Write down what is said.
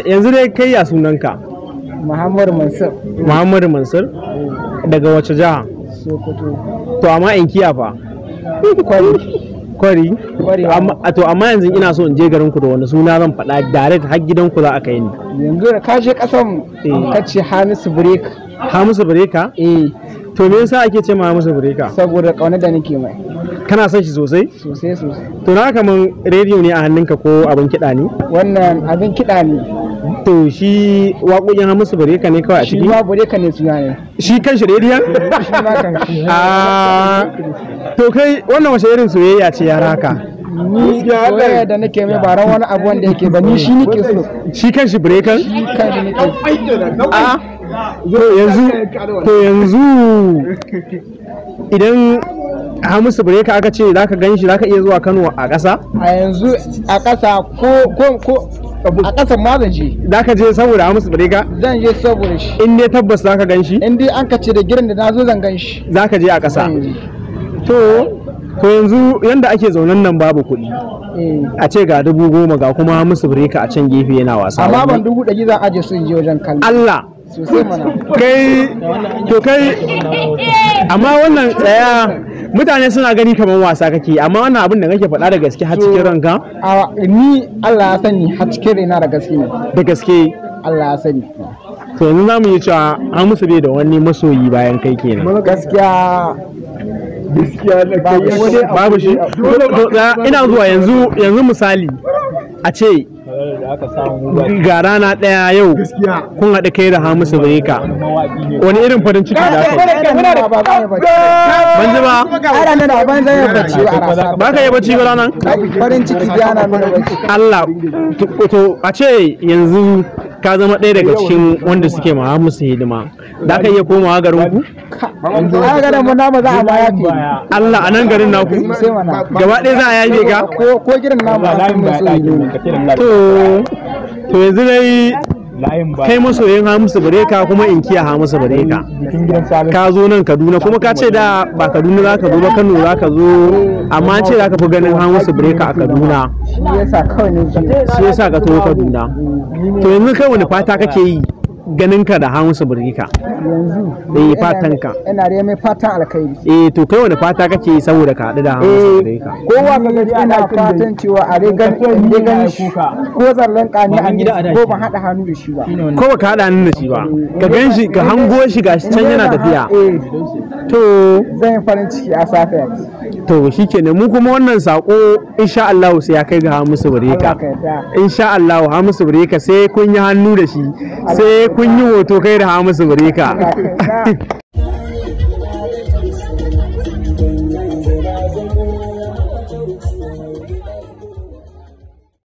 yanzu dai kai ya sunanka? Muhammadu Mansur. Muhammadu Mansur daga wace jiha? Sokoto. To amma inkiya fa? Kwari. To amma yanzu ina so in je garin ku da wani suna zan faɗa direct har gidan ku za a kai ni. Yanzu da ka je ƙasan ka ce Hamisu Breka. Hamisu Breka? To me yasa ake ce ma Hamisu Breka? Saboda ƙaunar da nake mai. Kana son shi sosai? Sosai. To na kaman rediyo ne a hannunka ko abin kiɗa ne? Wannan abin kiɗa ne. To shi waƙoƙin Hamisu Breka ne kawai a ciki? Shi ma Breka ne suna ne. Shi kan shi rediyon? Shi ma kan shi. To kai wannan wace irin soyayya ce ya raka? Ni soyayya da nake mai ba ran wani abu wanda yake ba ni shi nake so. Shi kan shi Brekan? Shi kan shi nake so. To yanzu idan Hamisu Breka aka ce zaka gan shi zaka iya zuwa Kano a ƙasa? A yanzu a ƙasa ko a ƙasa ma zan je. Zaka je saboda Hamisu Breka? Zan je saboda shi. In dai tabbas zaka gan shi? In dai an kace da gidan da nazo zan gan shi. Zaka je a ƙasa? To yanzu yanda ake zaunan nan babu kuɗi. A ce ga 10,000 ga kuma Hamisu Breka a can gefe yana wasa. Amma ban 100 zan aje su in je wajen kallon. Allah. Sosai mana. Kai amma wannan tsaya mutane suna gani kamar wasa kake amma wannan abin da kake faɗa da gaske har cikin ranka? Ni Allah ya sani har cikin raina da gaske ne. Da gaske? Allah ya sani. To yanzu za mu yi cewa Hamisu bai da wani masoyi bayan kai kenan. Gaskiya babu shi. Ina zuwa yanzu misali a ce ga rana ɗaya yau kun haɗa kai da Hamisu Breka wani irin farin ciki za ka yi? Ban ji ba? Ba ka yi bacci ba ranar? Farin ciki yana nuna bacci. Allah, to a ce yanzu ka zama ɗaya daga cikin wanda suke ma Hamisu hidima, za ka iya komawa garin ku? A garin mu namu za a ma yafi. Allah, a nan garin naku? Gaba ɗaya za a yafe ka? Ko gidan namu a kan masoyi. To yanzu dai kai masoyin Hamisu Breka kuma inkiya Hamisu Breka ka zo nan Kaduna kuma ka ce da ba Kaduna za ka zo ba Kano za ka zo amma ce za ka fi ganin Hamisu Breka a Kaduna shi yasa ka to Kaduna. To yanzu kai wani fata kake yi ganin ka da Hamisu Breka? Yanzu fatan ka ina da mai fatan alkhairi. To kai wani fata kake yi saboda ka haɗu da Hamisu Breka? Kowa ka gani ina fatan cewa a gani shi ko zallan kani a ko ban haɗa hannu da shi ba. Ko ba ka haɗa hannu da shi ba ka gan shi ka hango shi ga can yana tafiya. To zan yi farin ciki a safiya. To shikenan mu kuma wannan sako insha Allah sai ya kai ga Hamisu Breka. Insha Allah Hamisu Breka sai kun yi hannu da shi sai kun yi hoto kai da Hamisu Breka.